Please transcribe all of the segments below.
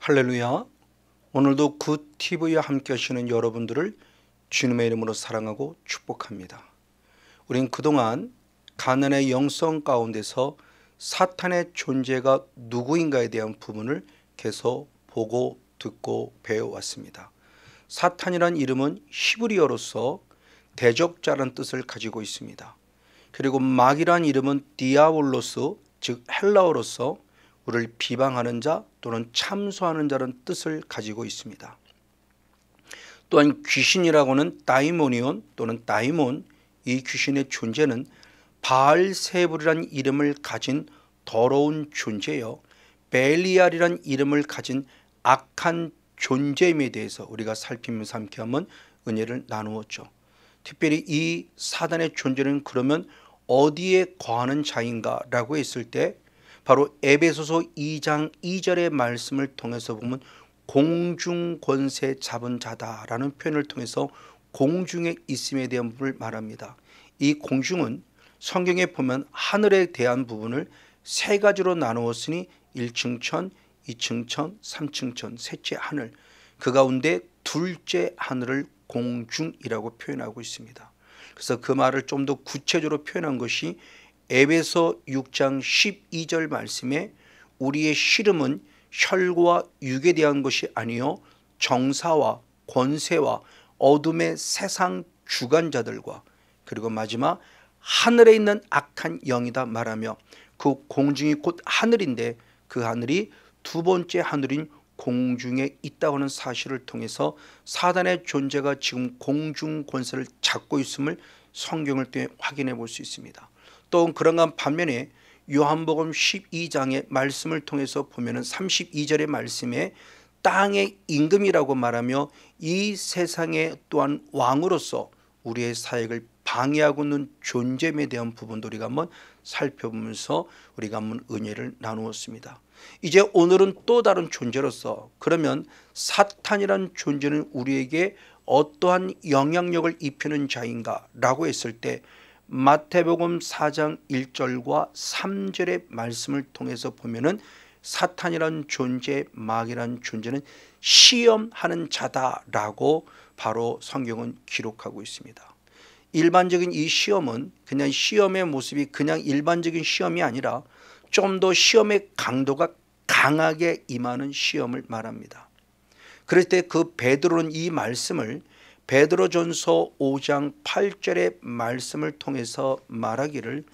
할렐루야. 오늘도 굿 TV와 함께 하시는 여러분들을 주님의 이름으로 사랑하고 축복합니다. 우린 그동안 가난의 영성 가운데서 사탄의 존재가 누구인가에 대한 부분을 계속 보고 듣고 배워왔습니다. 사탄이란 이름은 히브리어로서 대적자라는 뜻을 가지고 있습니다. 그리고 마귀란 이름은 디아볼로스, 즉 헬라어로서 우리를 비방하는 자 또는 참소하는 자라는 뜻을 가지고 있습니다. 또한 귀신이라고는 다이모니온 또는 다이몬, 이 귀신의 존재는 바알세불이라는 이름을 가진 더러운 존재여 벨리알이라는 이름을 가진 악한 존재임에 대해서 우리가 살피면서 함께 한번 은혜를 나누었죠. 특별히 이 사단의 존재는 그러면 어디에 거하는 자인가 라고 했을 때 바로 에베소서 2장 2절의 말씀을 통해서 보면 공중 권세 잡은 자다라는 표현을 통해서 공중에 있음에 대한 부분을 말합니다. 이 공중은 성경에 보면 하늘에 대한 부분을 세 가지로 나누었으니 1층 천, 2층 천, 3층 천, 셋째 하늘, 그 가운데 둘째 하늘을 공중이라고 표현하고 있습니다. 그래서 그 말을 좀 더 구체적으로 표현한 것이 에베소 6장 12절 말씀에 우리의 씨름은 혈과 육에 대한 것이 아니요 정사와 권세와 어둠의 세상 주관자들과 그리고 마지막 하늘에 있는 악한 영이다 말하며 그 공중이 곧 하늘인데 그 하늘이 두 번째 하늘인 공중에 있다고 하는 사실을 통해서 사단의 존재가 지금 공중 권세를 잡고 있음을 성경을 통해 확인해 볼 수 있습니다. 또 그런가 반면에 요한복음 12장의 말씀을 통해서 보면은 32절의 말씀에 땅의 임금이라고 말하며 이 세상에 또한 왕으로서 우리의 사역을 방해하고 있는 존재에 대한 부분도 우리가 한번 살펴보면서 우리가 한번 은혜를 나누었습니다. 이제 오늘은 또 다른 존재로서 그러면 사탄이란 존재는 우리에게 어떠한 영향력을 입히는 자인가 라고 했을 때 마태복음 4장 1절과 3절의 말씀을 통해서 보면은 사탄이란 존재, 마귀란 존재는 시험하는 자다라고 바로 성경은 기록하고 있습니다. 일반적인 이 시험은 그냥 시험의 모습이 그냥 일반적인 시험이 아니라 좀 더 시험의 강도가 강하게 임하는 시험을 말합니다. 그럴 때 그 베드로는 이 말씀을 베드로전서 5장 8절의 말씀을 통해서 말하기를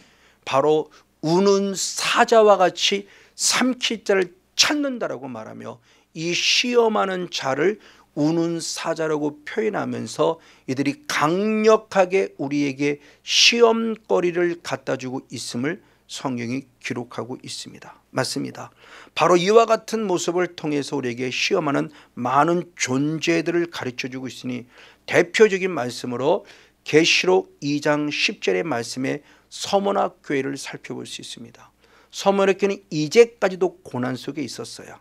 바로 우는 사자와 같이 삼킬 자를 찾는다라고 말하며 이 시험하는 자를 우는 사자라고 표현하면서 이들이 강력하게 우리에게 시험거리를 갖다주고 있음을 성경이 기록하고 있습니다. 맞습니다. 바로 이와 같은 모습을 통해서 우리에게 시험하는 많은 존재들을 가르쳐주고 있으니 대표적인 말씀으로 계시록 2장 10절의 말씀에 서머나 교회를 살펴볼 수 있습니다. 서머나 교회는 이제까지도 고난 속에 있었어요.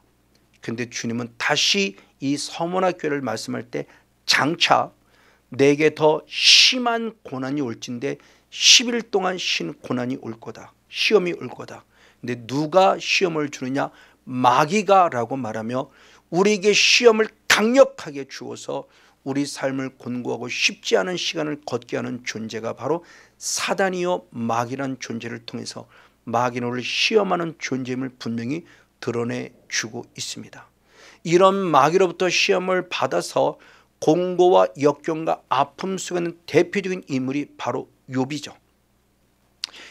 그런데 주님은 다시 이 서머나 교회를 말씀할 때 장차 내게 더 심한 고난이 올진데 10일 동안 신 고난이 올 거다. 시험이 올 거다. 근데 누가 시험을 주느냐? 마귀가 라고 말하며 우리에게 시험을 강력하게 주어서 우리 삶을 곤고하고 쉽지 않은 시간을 걷게 하는 존재가 바로 사단이요 마귀란 존재를 통해서 마귀는 우리를 시험하는 존재임을 분명히 드러내주고 있습니다. 이런 마귀로부터 시험을 받아서 공고와 역경과 아픔 속에 있는 대표적인 인물이 바로 욥이죠.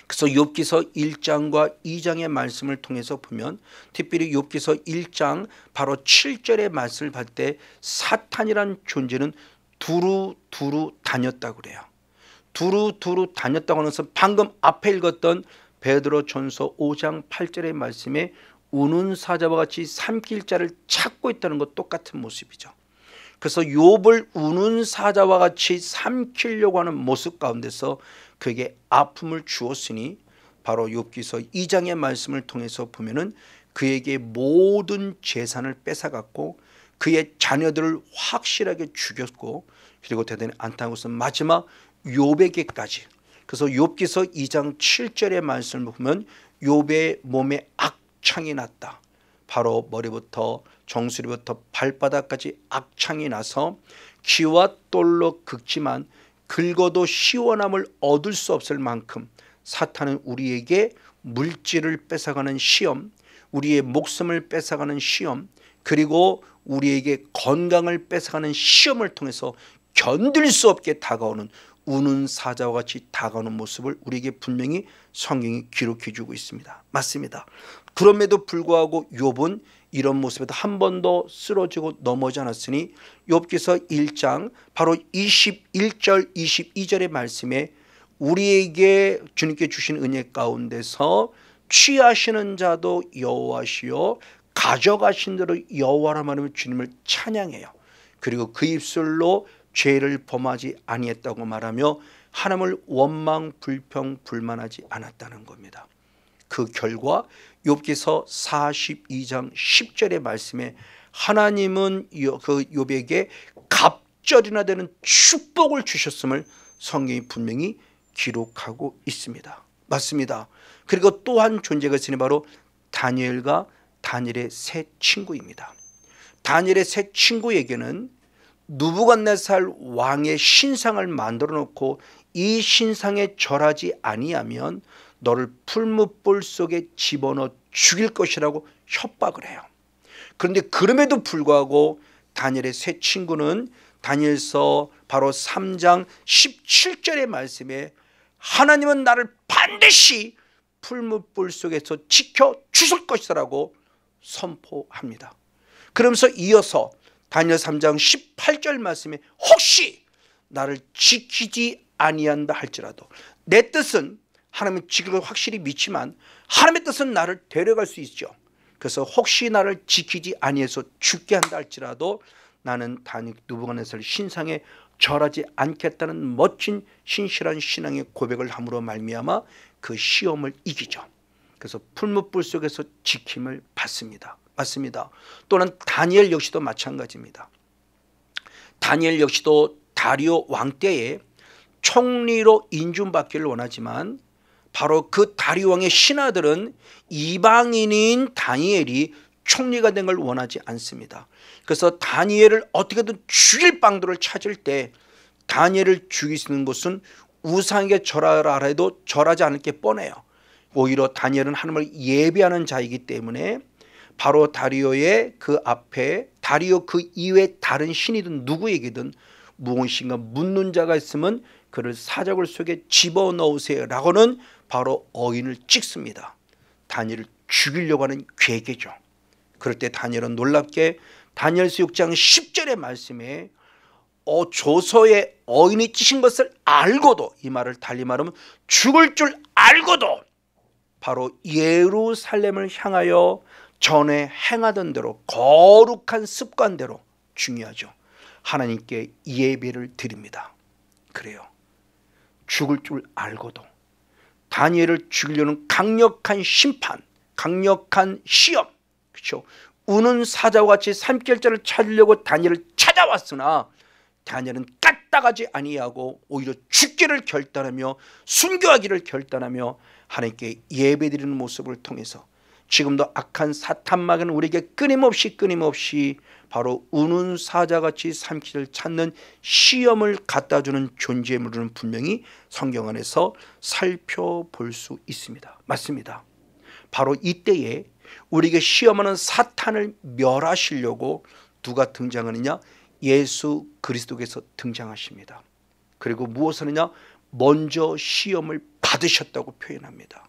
그래서 욥기서 1장과 2장의 말씀을 통해서 보면 특별히 욥기서 1장 바로 7절의 말씀을 볼 때 사탄이란 존재는 두루두루 다녔다고 그래요. 두루두루 다녔다고 하면서 방금 앞에 읽었던 베드로전서 5장 8절의 말씀에 우는 사자와 같이 삼킬 자를 찾고 있다는 것 똑같은 모습이죠. 그래서 욥을 우는 사자와 같이 삼키려고 하는 모습 가운데서 그에게 아픔을 주었으니 바로 욥기서 2장의 말씀을 통해서 보면은 그에게 모든 재산을 뺏어갔고 그의 자녀들을 확실하게 죽였고 그리고 대단히 안타까운 것은 마지막 욥에게까지. 그래서 욥기서 2장 7절의 말씀을 보면 욥의 몸에 악창이 났다. 바로 머리부터 정수리부터 발바닥까지 악창이 나서 기와 똘로 긁지만 긁어도 시원함을 얻을 수 없을 만큼 사탄은 우리에게 물질을 뺏어가는 시험, 우리의 목숨을 뺏어가는 시험, 그리고 우리에게 건강을 뺏어가는 시험을 통해서 견딜 수 없게 다가오는 우는 사자와 같이 다가오는 모습을 우리에게 분명히 성경이 기록해 주고 있습니다. 맞습니다. 그럼에도 불구하고 욥은 이런 모습에도 한 번도 쓰러지고 넘어지지 않았으니 욥기서 1장 바로 21절 22절의 말씀에 우리에게 주님께 주신 은혜 가운데서 취하시는 자도 여호와시요 가져가신 대로 여호와라 말하며 주님을 찬양해요. 그리고 그 입술로 죄를 범하지 아니했다고 말하며 하나님을 원망 불평 불만하지 않았다는 겁니다. 그 결과 욥기서 42장 10절의 말씀에 하나님은 그 욥에게 갑절이나 되는 축복을 주셨음을 성경이 분명히 기록하고 있습니다. 맞습니다. 그리고 또한 존재가 있으니 바로 다니엘과 다니엘의 세 친구입니다. 다니엘의 세 친구에게는 느부갓네살 왕의 신상을 만들어 놓고 이 신상에 절하지 아니하면 너를 풀무불 속에 집어넣어 죽일 것이라고 협박을 해요. 그런데 그럼에도 불구하고 다니엘의 세 친구는 다니엘서 바로 3장 17절의 말씀에 하나님은 나를 반드시 풀무불 속에서 지켜 주실 것이라고 선포합니다. 그러면서 이어서 다니엘 3장 18절 말씀에 혹시 나를 지키지 아니한다 할지라도 내 뜻은 하나님은 지킬 걸 확실히 믿지만 하나님의 뜻은 나를 데려갈 수 있죠. 그래서 혹시 나를 지키지 아니해서 죽게 한다 할지라도 나는 다니엘 느부갓네살 신상에 절하지 않겠다는 멋진 신실한 신앙의 고백을 함으로 말미암아 그 시험을 이기죠. 그래서 풀무불 속에서 지킴을 받습니다. 맞습니다. 또는 다니엘 역시도 마찬가지입니다. 다니엘 역시도 다리오 왕 때에 총리로 인준받기를 원하지만 바로 그 다리오 왕의 신하들은 이방인인 다니엘이 총리가 된 걸 원하지 않습니다. 그래서 다니엘을 어떻게든 죽일 방도를 찾을 때 다니엘을 죽일 수 있는 곳은 우상에게 절하라 해도 절하지 않을 게 뻔해요. 오히려 다니엘은 하나님을 예배하는 자이기 때문에 바로 다리오의 그 앞에 다리오 그 이외에 다른 신이든 누구에게든 무엇인가 묻는 자가 있으면 그를 사자굴 속에 집어넣으세요 라고는 바로 어인을 찍습니다. 다니엘을 죽이려고 하는 계계죠. 그럴 때 다니엘은 놀랍게 다니엘서 6장 10절의 말씀에 조서에 어인이 찢은 것을 알고도, 이 말을 달리 말하면 죽을 줄 알고도 바로 예루살렘을 향하여 전에 행하던 대로 거룩한 습관대로, 중요하죠, 하나님께 예배를 드립니다. 그래요. 죽을 줄 알고도 다니엘을 죽이려는 강력한 심판, 강력한 시험, 그렇죠, 우는 사자와 같이 산결자를 찾으려고 다니엘을 찾아왔으나 다니엘은 까딱하지 아니하고 오히려 죽기를 결단하며 순교하기를 결단하며 하나님께 예배드리는 모습을 통해서 지금도 악한 사탄마귀는 우리에게 끊임없이 바로 우는 사자같이 삼키를 찾는 시험을 갖다주는 존재물은 분명히 성경 안에서 살펴볼 수 있습니다. 맞습니다. 바로 이때에 우리에게 시험하는 사탄을 멸하시려고 누가 등장하느냐? 예수 그리스도께서 등장하십니다. 그리고 무엇을 하느냐? 먼저 시험을 받으셨다고 표현합니다.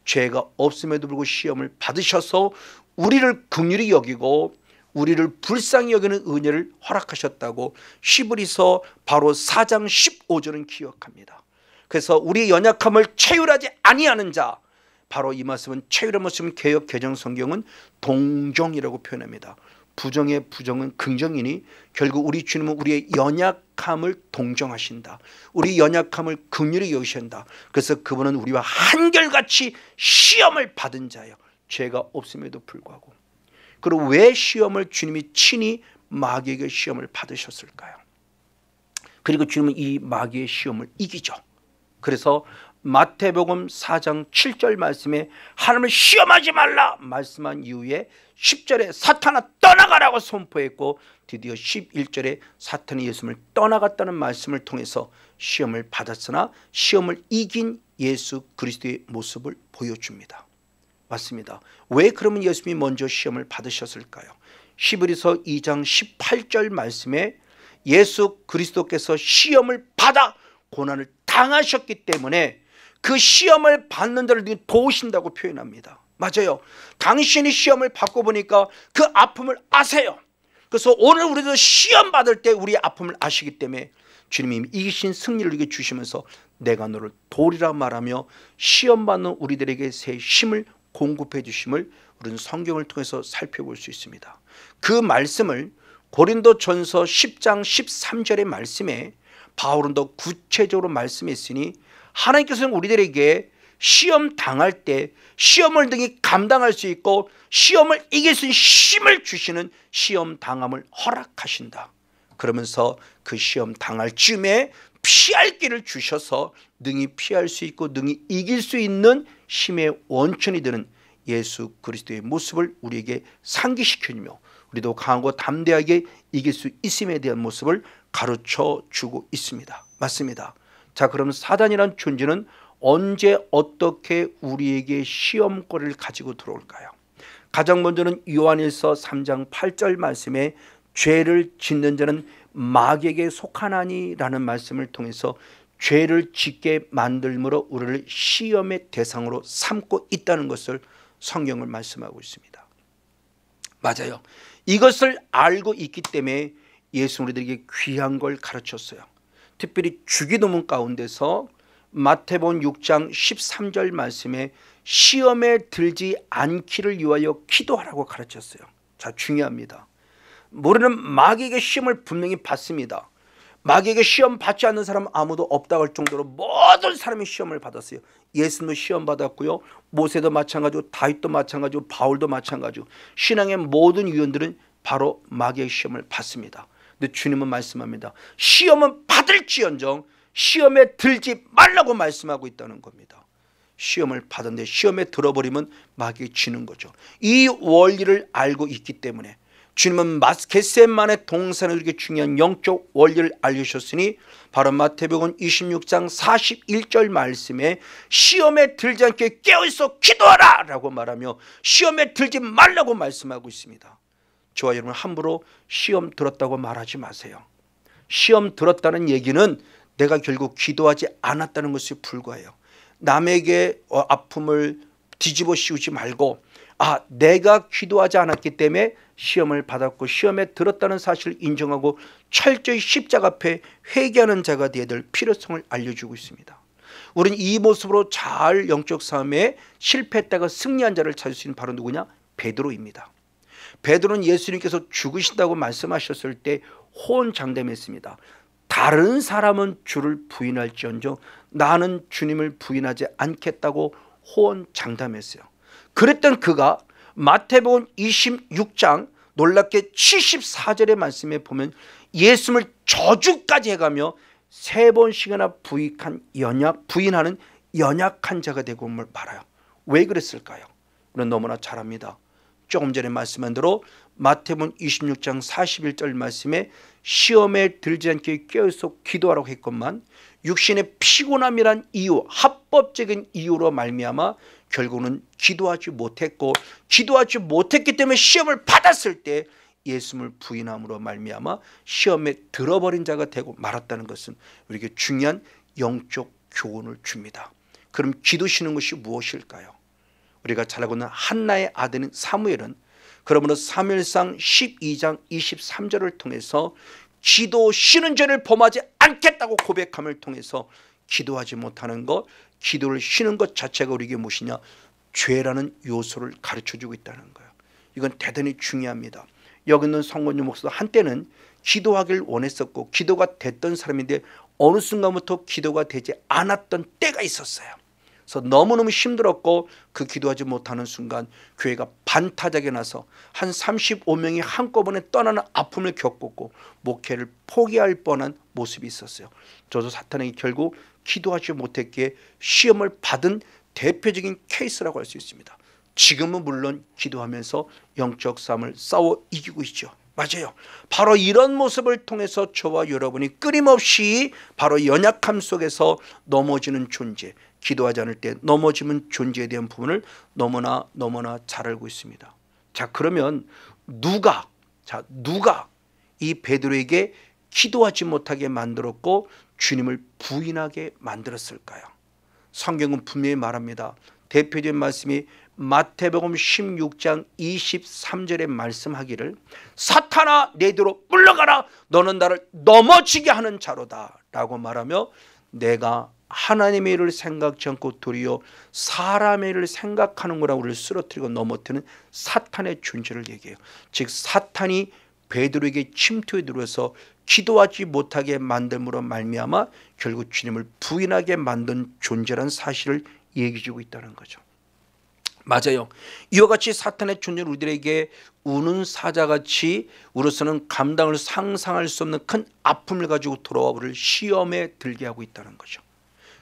죄가 없음에도 불구하고 시험을 받으셔서 우리를 긍휼히 여기고 우리를 불쌍히 여기는 은혜를 허락하셨다고 히브리서 바로 4장 15절은 기억합니다. 그래서 우리의 연약함을 체휼하지 아니하는 자, 바로 이 말씀은 체휼의 말씀 개역 개정 성경은 동정이라고 표현합니다. 부정의 부정은 긍정이니 결국 우리 주님은 우리의 연약함을 동정하신다. 우리 연약함을 긍휼히 여기신다. 그래서 그분은 우리와 한결같이 시험을 받은 자예요. 죄가 없음에도 불구하고. 그리고 왜 시험을 주님이 친히 마귀에게 시험을 받으셨을까요? 그리고 주님은 이 마귀의 시험을 이기죠. 그래서 마태복음 4장 7절 말씀에 하나님을 시험하지 말라 말씀한 이후에 10절에 사탄아 떠나가라고 선포했고, 드디어 11절에 사탄이 예수님을 떠나갔다는 말씀을 통해서 시험을 받았으나 시험을 이긴 예수 그리스도의 모습을 보여줍니다. 맞습니다. 왜 그러면 예수님이 먼저 시험을 받으셨을까요? 히브리서 2장 18절 말씀에 예수 그리스도께서 시험을 받아 고난을 당하셨기 때문에 그 시험을 받는 자를 도우신다고 표현합니다. 맞아요. 당신이 시험을 받고 보니까 그 아픔을 아세요. 그래서 오늘 우리도 시험 받을 때 우리의 아픔을 아시기 때문에 주님이 이기신 승리를 우리에게 주시면서 내가 너를 도우리라 말하며 시험 받는 우리들에게 새 힘을 공급해 주심을 우리는 성경을 통해서 살펴볼 수 있습니다. 그 말씀을 고린도전서 10장 13절의 말씀에 바울은 더 구체적으로 말씀했으니, 하나님께서는 우리들에게 시험 당할 때 시험을 등이 감당할 수 있고 시험을 이길 수 있는 힘을 주시는 시험 당함을 허락하신다. 그러면서 그 시험 당할 즈음에 피할 길을 주셔서 능히 피할 수 있고 능히 이길 수 있는 힘의 원천이 되는 예수 그리스도의 모습을 우리에게 상기시켜주며 우리도 강하고 담대하게 이길 수 있음에 대한 모습을 가르쳐 주고 있습니다. 맞습니다. 자, 그러면 사단이란 존재는 언제 어떻게 우리에게 시험거리를 가지고 들어올까요? 가장 먼저는 요한일서 3장 8절 말씀에 죄를 짓는 자는 마귀에게 속하나니 라는 말씀을 통해서 죄를 짓게 만들므로 우리를 시험의 대상으로 삼고 있다는 것을 성경을 말씀하고 있습니다. 맞아요. 이것을 알고 있기 때문에 예수 우리들에게 귀한 걸 가르쳤어요. 특별히 주기도문 가운데서 마태복음 6장 13절 말씀에 시험에 들지 않기를 위하여 기도하라고 가르쳤어요. 자, 중요합니다. 우리는 마귀에게 시험을 분명히 받습니다. 마귀에게 시험 받지 않는 사람은 아무도 없다고 할 정도로 모든 사람이 시험을 받았어요. 예수님도 시험 받았고요, 모세도 마찬가지고 다윗도 마찬가지고 바울도 마찬가지고 신앙의 모든 위원들은 바로 마귀의 시험을 받습니다. 근데 주님은 말씀합니다. 시험은 받을지언정 시험에 들지 말라고 말씀하고 있다는 겁니다. 시험을 받았는데 시험에 들어버리면 마귀에 지는 거죠. 이 원리를 알고 있기 때문에 주님은 겟세마네 동산에 이렇게 중요한 영적 원리를 알려주셨으니 바로 마태복음 26장 41절 말씀에 시험에 들지 않게 깨어있어 기도하라 라고 말하며 시험에 들지 말라고 말씀하고 있습니다. 저와 여러분 함부로 시험 들었다고 말하지 마세요. 시험 들었다는 얘기는 내가 결국 기도하지 않았다는 것에 불과해요. 남에게 아픔을 뒤집어 씌우지 말고 내가 기도하지 않았기 때문에 시험을 받았고 시험에 들었다는 사실을 인정하고 철저히 십자가 앞에 회개하는 자가 되어야 될 필요성을 알려주고 있습니다. 우리는 이 모습으로 잘 영적 싸움에 실패했다가 승리한 자를 찾을 수 있는 바로 누구냐? 베드로입니다. 베드로는 예수님께서 죽으신다고 말씀하셨을 때 호언장담했습니다. 다른 사람은 주를 부인할지언정 나는 주님을 부인하지 않겠다고 호언장담했어요. 그랬던 그가 마태복음 26장 놀랍게 74절의 말씀에 보면 예수님을 저주까지 해가며 3번씩이나 부인하는 연약한 자가 되고 말아요. 왜 그랬을까요? 우리는 너무나 잘 압니다. 조금 전에 말씀한 대로 마태복음 26장 41절 말씀에 시험에 들지 않게 깨어서 기도하라고 했건만 육신의 피곤함이란 이유, 합법적인 이유로 말미암아 결국은 기도하지 못했고 기도하지 못했기 때문에 시험을 받았을 때 예수님을 부인함으로 말미암아 시험에 들어버린 자가 되고 말았다는 것은 우리에게 중요한 영적 교훈을 줍니다. 그럼 기도시는 것이 무엇일까요? 우리가 잘 알고 있는 한나의 아들인 사무엘은 그러므로 사무엘상 12장 23절을 통해서 기도 쉬는 죄를 범하지 않겠다고 고백함을 통해서 기도하지 못하는 것, 기도를 쉬는 것 자체가 우리에게 무엇이냐? 죄라는 요소를 가르쳐주고 있다는 거예요. 이건 대단히 중요합니다. 여기 있는 성건유 목사도 한때는 기도하길 원했었고 기도가 됐던 사람인데 어느 순간부터 기도가 되지 않았던 때가 있었어요. 그래서 너무너무 힘들었고 그 기도하지 못하는 순간 교회가 반타작에 나서 한 35명이 한꺼번에 떠나는 아픔을 겪었고 목회를 포기할 뻔한 모습이 있었어요. 저도 사탄에게 결국 기도하지 못했기에 시험을 받은 대표적인 케이스라고 할 수 있습니다. 지금은 물론 기도하면서 영적 싸움을 싸워 이기고 있죠. 맞아요. 바로 이런 모습을 통해서 저와 여러분이 끊임없이 바로 연약함 속에서 넘어지는 존재, 기도하지 않을 때 넘어지는 존재에 대한 부분을 너무나 잘 알고 있습니다. 자, 그러면 누가 이 베드로에게 기도하지 못하게 만들었고 주님을 부인하게 만들었을까요? 성경은 분명히 말합니다. 대표적인 말씀이 마태복음 16장 23절에 말씀하기를 사탄아 내 뒤로 물러가라 너는 나를 넘어지게 하는 자로다 라고 말하며 내가 하나님의 일을 생각지 않고 도리어 사람의 일을 생각하는 거라고 우리를 쓰러뜨리고 넘어뜨리는 사탄의 존재를 얘기해요. 즉 사탄이 베드로에게 침투에 들어서 기도하지 못하게 만듦으로 말미암아 결국 주님을 부인하게 만든 존재라는 사실을 얘기해 주고 있다는 거죠. 맞아요. 이와 같이 사탄의 존재는 우리들에게 우는 사자같이 우리로서는 감당을 상상할 수 없는 큰 아픔을 가지고 돌아와 우리를 시험에 들게 하고 있다는 거죠.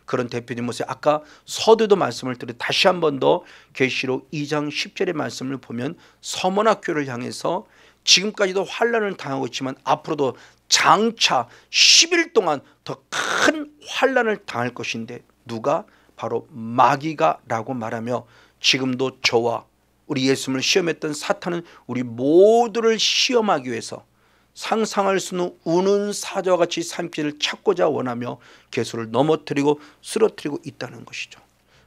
그런 대표적인 모습, 아까 서두도 말씀을 드려 다시 한 번 더 계시록 2장 10절의 말씀을 보면 서머나교를 향해서 지금까지도 환난을 당하고 있지만 앞으로도 장차 10일 동안 더 큰 환난을 당할 것인데 누가? 바로 마귀가 라고 말하며 지금도 저와 우리 예수님을 시험했던 사탄은 우리 모두를 시험하기 위해서 상상할 수 없는 우는 사자와 같이 삶길을 찾고자 원하며 개수를 넘어뜨리고 쓰러뜨리고 있다는 것이죠.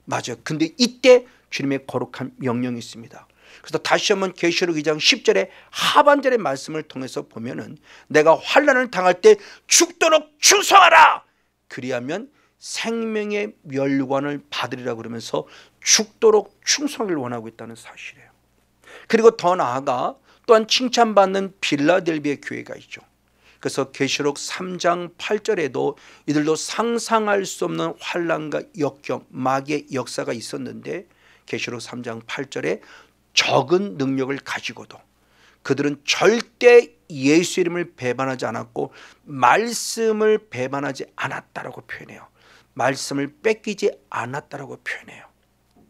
맞아요. 근데 이때 주님의 거룩한 명령이 있습니다. 그래서 다시 한번 계시록 2장 10절의 하반절의 말씀을 통해서 보면은 내가 환난을 당할 때 죽도록 충성하라 그리하면 생명의 멸관을 받으리라 그러면서 죽도록 충성을 원하고 있다는 사실이에요. 그리고 더 나아가 또한 칭찬받는 빌라델비아 교회가 있죠. 그래서 계시록 3장 8절에도 이들도 상상할 수 없는 환난과 역경, 마귀의 역사가 있었는데 계시록 3장 8절에 적은 능력을 가지고도 그들은 절대 예수 이름을 배반하지 않았고 말씀을 배반하지 않았다라고 표현해요. 말씀을 뺏기지 않았다라고 표현해요.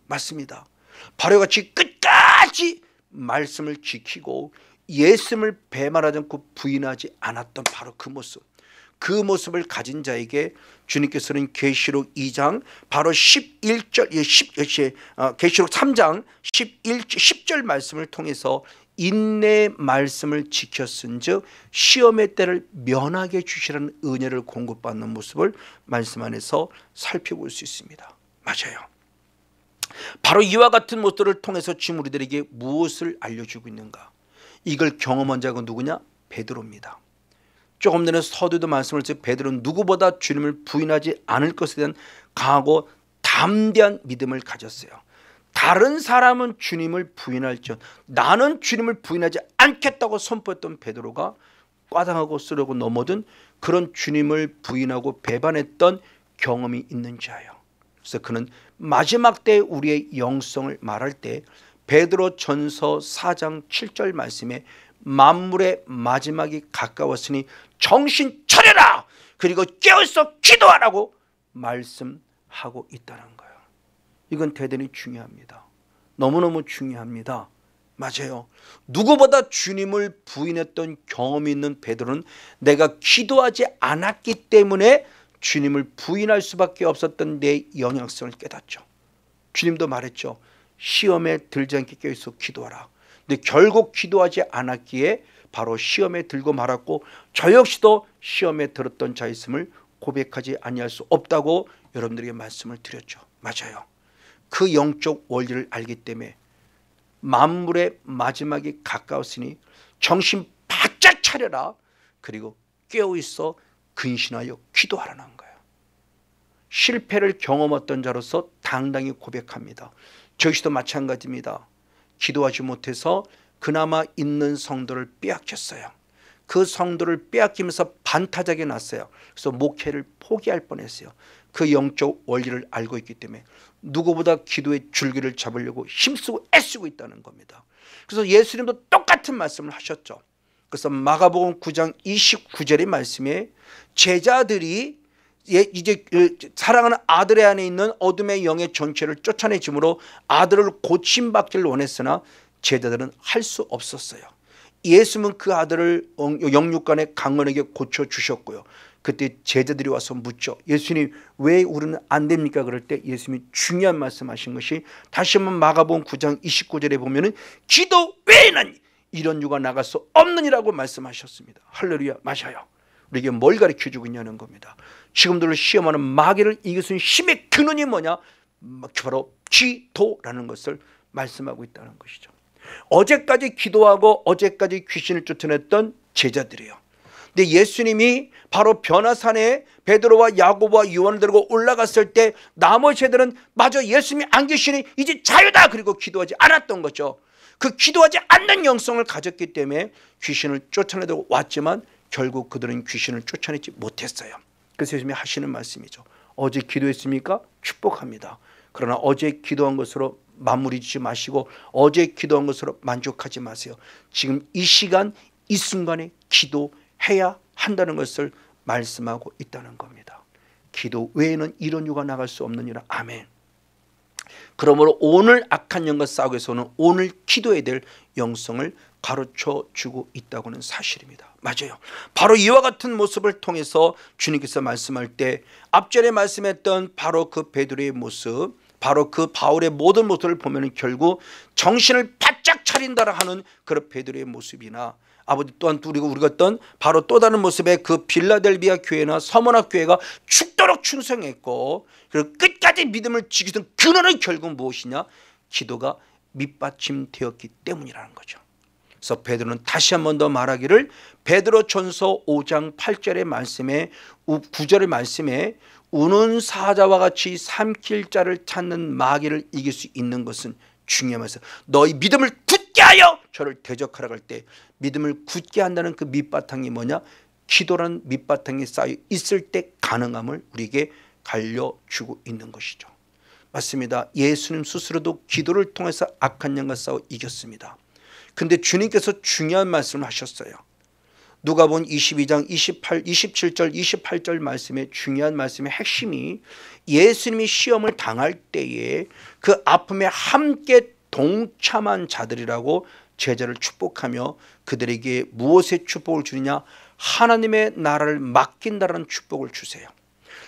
맞습니다. 바로 같이 끝까지 말씀을 지키고 예수님을 배반하지 않고 부인하지 않았던 바로 그 모습, 그 모습을 가진 자에게 주님께서는 계시록 2장 바로 11절 계시록 3장 10절 말씀을 통해서 인내의 말씀을 지켰은즉 시험의 때를 면하게 주시라는 은혜를 공급받는 모습을 말씀 안에서 살펴볼 수 있습니다. 맞아요. 바로 이와 같은 모습들을 통해서 지금 우리들에게 무엇을 알려주고 있는가? 이걸 경험한 자가 누구냐? 베드로입니다. 조금 전에 서두도 말씀을 드렸죠. 베드로는 누구보다 주님을 부인하지 않을 것에 대한 강하고 담대한 믿음을 가졌어요. 다른 사람은 주님을 부인할지언 나는 주님을 부인하지 않겠다고 선포했던 베드로가 과당하고 쓰려고 넘어든 그런 주님을 부인하고 배반했던 경험이 있는 자예요. 그래서 그는 마지막 때 우리의 영성을 말할 때 베드로 전서 4장 7절 말씀에 만물의 마지막이 가까웠으니 정신 차려라 그리고 깨어서 기도하라고 말씀하고 있다는 거예요. 이건 대단히 중요합니다. 너무너무 중요합니다. 맞아요. 누구보다 주님을 부인했던 경험이 있는 베드로는 내가 기도하지 않았기 때문에 주님을 부인할 수밖에 없었던 내 영향성을 깨닫죠. 주님도 말했죠. 시험에 들지 않게 깨어서 기도하라. 근데 결국 기도하지 않았기에 바로 시험에 들고 말았고 저 역시도 시험에 들었던 자였음을 고백하지 아니할 수 없다고 여러분들에게 말씀을 드렸죠. 맞아요. 그 영적 원리를 알기 때문에 만물의 마지막이 가까웠으니 정신 바짝 차려라. 그리고 깨어있어 근신하여 기도하라는 거예요. 실패를 경험했던 자로서 당당히 고백합니다. 저희도 마찬가지입니다. 기도하지 못해서 그나마 있는 성도를 빼앗겼어요. 그 성도를 빼앗기면서 반타작이 났어요. 그래서 목회를 포기할 뻔했어요. 그 영적 원리를 알고 있기 때문에 누구보다 기도의 줄기를 잡으려고 힘쓰고 애쓰고 있다는 겁니다. 그래서 예수님도 똑같은 말씀을 하셨죠. 그래서 마가복음 9장 29절의 말씀에 제자들이 이제 사랑하는 아들의 안에 있는 어둠의 영의 전체를 쫓아내줌으로 아들을 고침받기를 원했으나 제자들은 할 수 없었어요. 예수님은 그 아들을 영육간에 강건하게 고쳐주셨고요. 그때 제자들이 와서 묻죠. 예수님, 왜 우리는 안 됩니까? 그럴 때 예수님이 중요한 말씀하신 것이, 다시 한번 마가복음 9장 29절에 보면은 기도 외에는 이런 유가 나갈 수 없느니라고 말씀하셨습니다. 할렐루야. 맞아요. 우리에게 뭘 가르쳐주고 있냐는 겁니다. 지금들을 시험하는 마귀를 이길 수 있는 힘의 근원이 뭐냐? 바로 기도라는 것을 말씀하고 있다는 것이죠. 어제까지 기도하고 어제까지 귀신을 쫓아냈던 제자들이에요. 근데 예수님이 바로 변화산에 베드로와 야고보와 요한을 들고 올라갔을 때 나머지 애들은 마저 예수님이 안 계시니 이제 자유다, 그리고 기도하지 않았던 거죠. 그 기도하지 않는 영성을 가졌기 때문에 귀신을 쫓아내고 왔지만 결국 그들은 귀신을 쫓아내지 못했어요. 그래서 예수님이 하시는 말씀이죠. 어제 기도했습니까? 축복합니다. 그러나 어제 기도한 것으로 마무리 짓지 마시고 어제 기도한 것으로 만족하지 마세요. 지금 이 시간 이 순간에 기도해야 한다는 것을 말씀하고 있다는 겁니다. 기도 외에는 이런 유가 나갈 수 없느니라. 아멘. 그러므로 오늘 악한 영과 싸우기 위해서는 오늘 기도해야 될 영성을 가르쳐 주고 있다고 하는 사실입니다. 맞아요. 바로 이와 같은 모습을 통해서 주님께서 말씀할 때 앞전에 말씀했던 바로 그 베드로의 모습, 바로 그 바울의 모든 모습을 보면 결국 정신을 바짝 차린다라 하는 그런 베드로의 모습이나, 아버지 또한 우리가 어떤 바로 또 다른 모습의 그 빌라델비아 교회나 서머나 교회가 죽도록 충성했고 그리고 끝까지 믿음을 지키던 근원은 결국 무엇이냐? 기도가 밑받침되었기 때문이라는 거죠. 그래서 베드로는 다시 한 번 더 말하기를, 베드로전서 5장 8절의 말씀에 9절의 말씀에 우는 사자와 같이 삼킬 자를 찾는 마귀를 이길 수 있는 것은 중요하면서 너희 믿음을 굳게 하여 저를 대적하라 할 때 믿음을 굳게 한다는 그 밑바탕이 뭐냐? 기도라는 밑바탕이 쌓여 있을 때 가능함을 우리에게 알려주고 있는 것이죠. 맞습니다. 예수님 스스로도 기도를 통해서 악한 영과 싸워 이겼습니다. 근데 주님께서 중요한 말씀을 하셨어요. 누가복음 22장 27절 28절 말씀의 중요한 말씀의 핵심이 예수님이 시험을 당할 때에 그 아픔에 함께 동참한 자들이라고 제자를 축복하며 그들에게 무엇의 축복을 주느냐? 하나님의 나라를 맡긴다라는 축복을 주세요.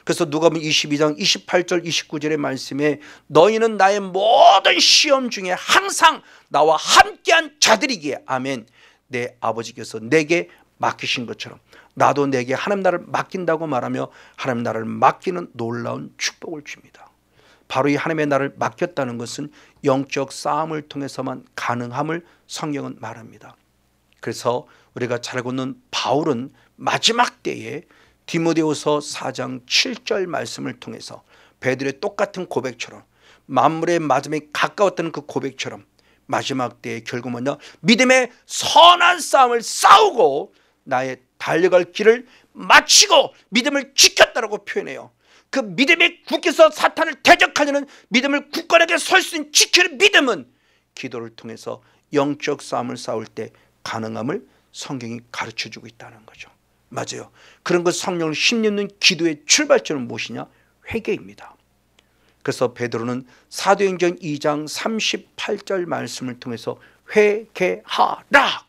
그래서 누가복음 22장 28절 29절의 말씀에 너희는 나의 모든 시험 중에 항상 나와 함께한 자들이기에 아멘. 내 아버지께서 내게 맡기신 것처럼 나도 내게 하나님 나라를 맡긴다고 말하며 하나님 나라를 맡기는 놀라운 축복을 줍니다. 바로 이 하나님의 나라를 맡겼다는 것은 영적 싸움을 통해서만 가능함을 성경은 말합니다. 그래서 우리가 잘 알고 있는 바울은 마지막 때에 디모데후서 4장 7절 말씀을 통해서 베드로의 똑같은 고백처럼 만물의 마지막에 가까웠다는 그 고백처럼 마지막 때에 결국 뭐냐? 믿음의 선한 싸움을 싸우고 나의 달려갈 길을 마치고 믿음을 지켰다라고 표현해요. 그 믿음에 굳게서 사탄을 대적하려는 믿음을 굳건하게 설 수 있는 지키는 믿음은 기도를 통해서 영적 싸움을 싸울 때 가능함을 성경이 가르쳐주고 있다는 거죠. 맞아요. 그런 것 성령을 힘입는 기도의 출발점은 무엇이냐? 회개입니다. 그래서 베드로는 사도행전 2장 38절 말씀을 통해서 회개하라.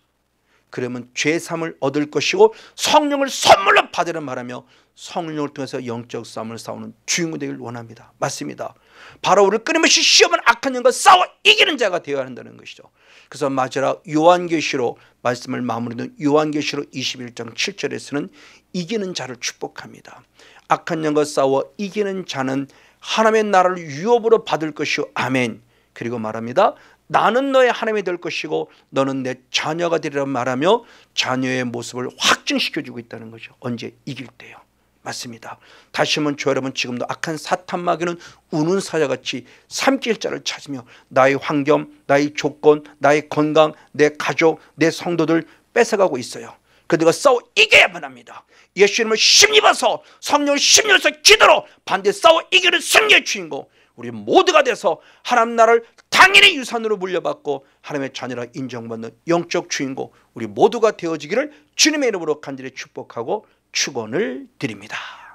그러면 죄사함을 얻을 것이고 성령을 선물로 받으라 말하며 성령을 통해서 영적 싸움을 싸우는 주인공이 되길 원합니다. 맞습니다. 바로 우리를 끊임없이 시험은 악한 영과 싸워 이기는 자가 되어야 한다는 것이죠. 그래서 마지막 요한계시로 말씀을 마무리는 요한계시로 21장 7절에서는 이기는 자를 축복합니다. 악한 영과 싸워 이기는 자는 하나님의 나라를 유업으로 받을 것이요 아멘. 그리고 말합니다. 나는 너의 하나님이 될 것이고 너는 내 자녀가 되리라 말하며 자녀의 모습을 확증시켜주고 있다는 거죠. 언제? 이길 때요. 맞습니다. 다시 한번 저 여러분, 지금도 악한 사탄 마귀는 우는 사자같이 삼킬 자를 찾으며 나의 환경, 나의 조건, 나의 건강, 내 가족, 내 성도들 뺏어가고 있어요. 그들과 싸워 이겨야만 합니다. 예수님을 힘입어서 성령을 힘입어서 기도로 반드시 싸워 이기는 승리의 주인공 우리 모두가 돼서 하나님 나라를 당연히 유산으로 물려받고 하나님의 자녀라 인정받는 영적 주인공 우리 모두가 되어지기를 주님의 이름으로 간절히 축복하고 축원을 드립니다.